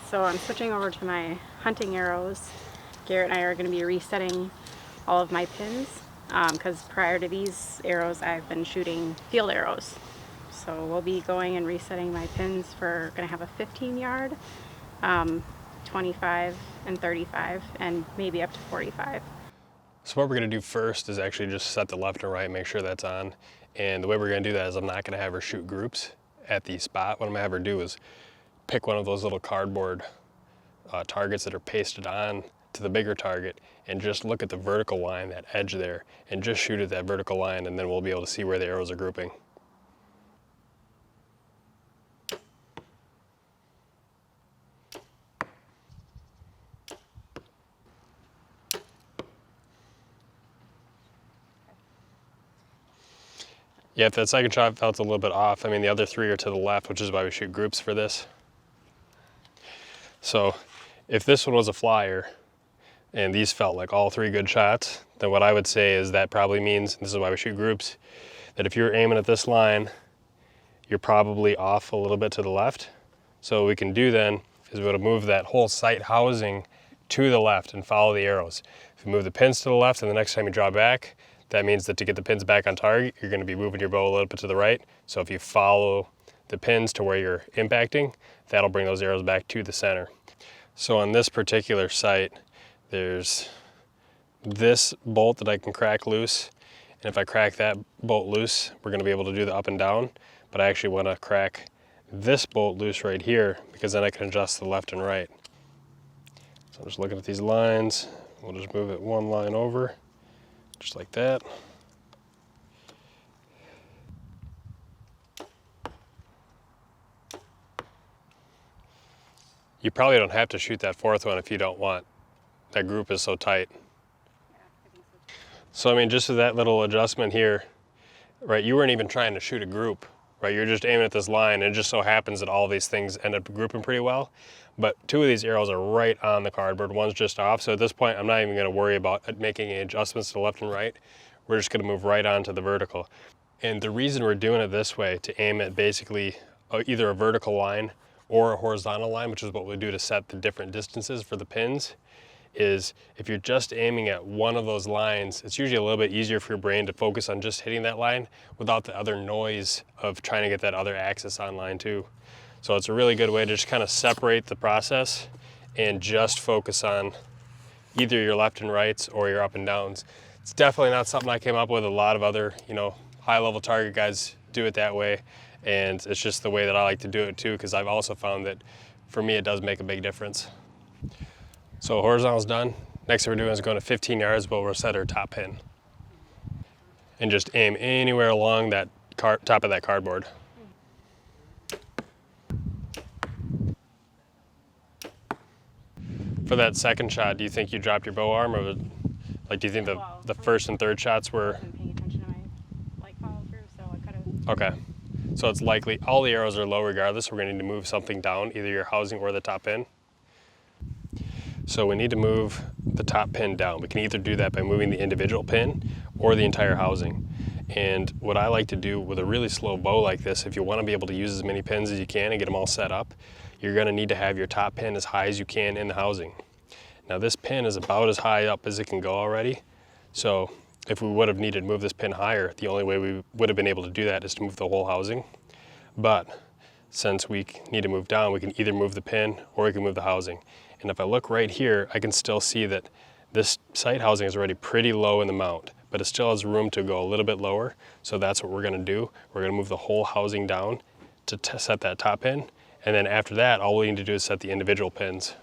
So I'm switching over to my hunting arrows. Garrett and I are going to be resetting all of my pins because prior to these arrows I've been shooting field arrows. So we'll be going and resetting my pins for, going to have a 15 yard, 25 and 35 and maybe up to 45. So what we're going to do first is actually just set the left and right, make sure that's on. And the way we're going to do that is I'm not going to have her shoot groups at the spot. What I'm going to have her do is pick one of those little cardboard targets that are pasted on to the bigger target and just look at the vertical line, that edge there, and just shoot at that vertical line, and then we'll be able to see where the arrows are grouping. Yeah, if that second shot felt a little bit off, I mean the other three are to the left, which is why we shoot groups for this. So if this one was a flyer and these felt like all three good shots, then what I would say is that probably means, this is why we shoot groups, that if you're aiming at this line, you're probably off a little bit to the left. So what we can do then is we're going to move that whole sight housing to the left and follow the arrows. If you move the pins to the left and the next time you draw back, that means that to get the pins back on target, you're going to be moving your bow a little bit to the right. So if you follow the pins to where you're impacting, that'll bring those arrows back to the center. So on this particular sight, there's this bolt that I can crack loose. And if I crack that bolt loose, we're going to be able to do the up and down. But I actually want to crack this bolt loose right here because then I can adjust the left and right. So I'm just looking at these lines. We'll just move it one line over, just like that. You probably don't have to shoot that fourth one if you don't want. That group is so tight. So I mean, just with that little adjustment here, right, you weren't even trying to shoot a group, right? You're just aiming at this line, and it just so happens that all these things end up grouping pretty well. But two of these arrows are right on the cardboard, one's just off. So at this point, I'm not even gonna worry about making any adjustments to the left and right. We're just gonna move right onto the vertical. And the reason we're doing it this way, to aim at basically either a vertical line or a horizontal line, which is what we do to set the different distances for the pins, is if you're just aiming at one of those lines, it's usually a little bit easier for your brain to focus on just hitting that line without the other noise of trying to get that other axis on line too. So it's a really good way to just kind of separate the process and just focus on either your left and rights or your up and downs. It's definitely not something I came up with. A lot of other, high-level target guys do it that way, and it's just the way that I like to do it too, because I've also found that for me it does make a big difference. So horizontal's done. Next thing we're doing is going to 15 yards, but we'll set our top pin. And just aim anywhere along that top of that cardboard. For that second shot, do you think you dropped your bow arm, or do you think the first and third shots were? I wasn't paying attention to my follow through, so I could have. Okay. So it's likely all the arrows are low regardless. We're going to need to move something down, either your housing or the top pin. So we need to move the top pin down. We can either do that by moving the individual pin or the entire housing. And what I like to do with a really slow bow like this, if you want to be able to use as many pins as you can and get them all set up, you're going to need to have your top pin as high as you can in the housing. Now this pin is about as high up as it can go already. So if we would have needed to move this pin higher, the only way we would have been able to do that is to move the whole housing. But since we need to move down, we can either move the pin or we can move the housing. And if I look right here, I can still see that this sight housing is already pretty low in the mount, but it still has room to go a little bit lower. So that's what we're going to do. We're going to move the whole housing down to set that top pin. And then after that, all we need to do is set the individual pins.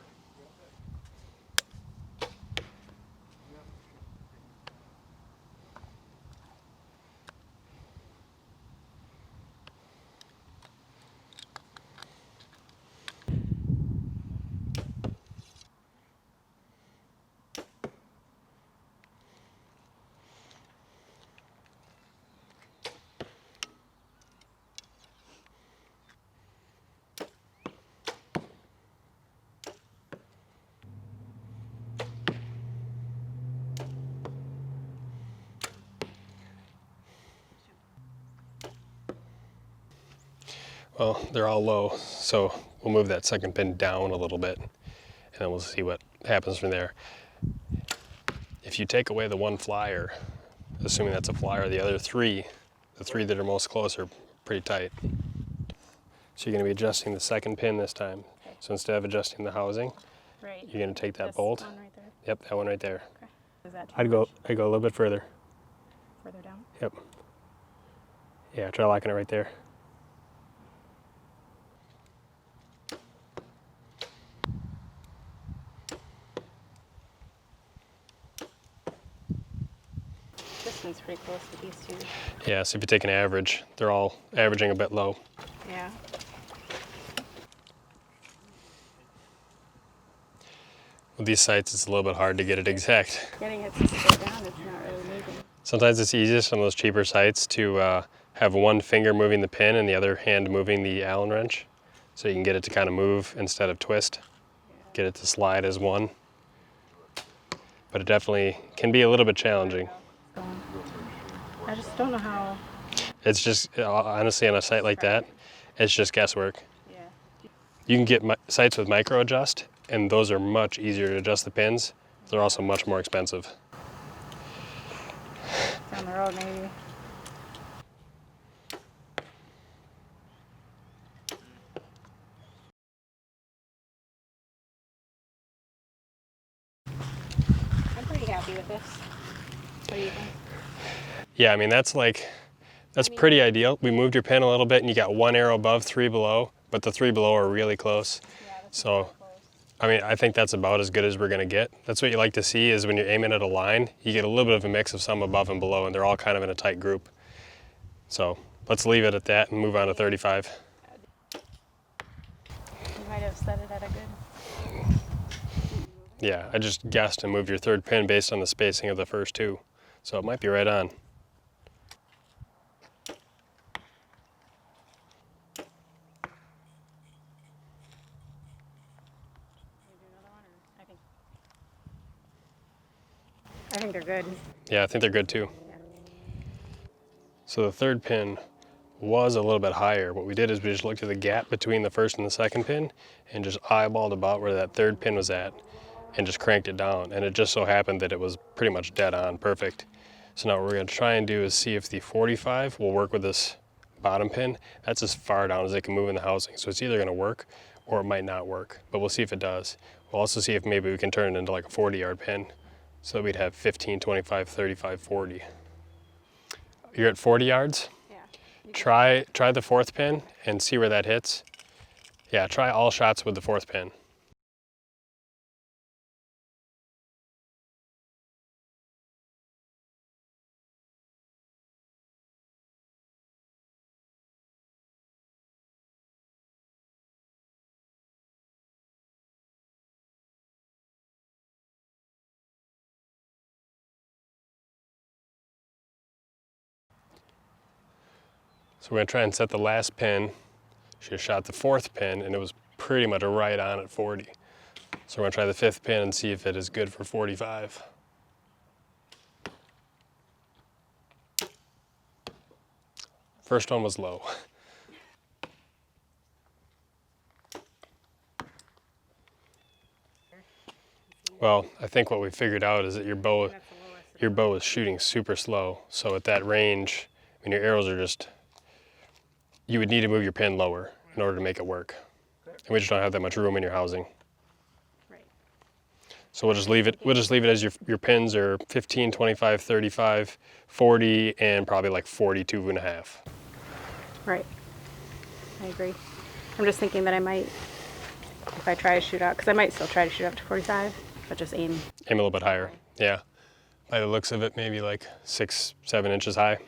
Well, they're all low, so we'll move that second pin down a little bit, and then we'll see what happens from there. If you take away the one flyer, assuming that's a flyer, the other three, the three that are most close are pretty tight. So you're going to be adjusting the second pin this time. Okay. So instead of adjusting the housing, Right. you're going to take that This bolt. one right there. Yep, that one right there. Okay. Is that too I'd go much? a little bit further. Further down? Yep. Yeah, try locking it right there. This one's pretty close to these two. Yeah, so if you take an average, they're all averaging a bit low. Yeah. With these sights, it's a little bit hard to get it exact. Getting it to stay down, it's not really moving. Sometimes it's easiest on those cheaper sites to have one finger moving the pin and the other hand moving the Allen wrench, so you can get it to kind of move instead of twist. Get it to slide as one. But it definitely can be a little bit challenging. I just don't know how. It's just, honestly, on a site like that, it's just guesswork. Yeah. You can get sites with micro adjust, and those are much easier to adjust the pins. They're also much more expensive. Down the road, maybe. I'm pretty happy with this. What do you think? Yeah, I mean, that's pretty ideal. We moved your pin a little bit and you got one arrow above, three below, but the three below are really close. Yeah, that's So, close. I mean, I think that's about as good as we're gonna get. That's what you like to see, is when you're aiming at a line, you get a little bit of a mix of some above and below, and they're all kind of in a tight group. So let's leave it at that and move on to 35. You might have set it at a good. Yeah, I just guessed and moved your third pin based on the spacing of the first two. So it might be right on. I think they're good. Yeah, I think they're good too. So the third pin was a little bit higher. What we did is we just looked at the gap between the first and the second pin and just eyeballed about where that third pin was at and just cranked it down. And it just so happened that it was pretty much dead on, perfect. So now what we're gonna try and do is see if the 45 will work with this bottom pin. That's as far down as it can move in the housing. So it's either gonna work or it might not work, but we'll see if it does. We'll also see if maybe we can turn it into like a 40-yard pin. So we'd have 15, 25, 35, 40. You're at 40 yards? Yeah. Try the fourth pin and see where that hits. Yeah, try all shots with the fourth pin. So we're gonna try and set the last pin. She just shot the fourth pin and it was pretty much right on at 40. So we're gonna try the fifth pin and see if it is good for 45. First one was low. Well, I think what we figured out is that your bow is shooting super slow. So at that range, I mean, your arrows are just, you would need to move your pin lower in order to make it work. And we just don't have that much room in your housing. Right. So we'll just leave it as your pins are 15, 25, 35, 40, and probably like 42 and a half. Right. I agree. I'm just thinking that I might, if I try to shoot out, because I might still try to shoot up to 45, but just aim. Aim a little bit higher. Yeah. By the looks of it, maybe like 6, 7 inches high.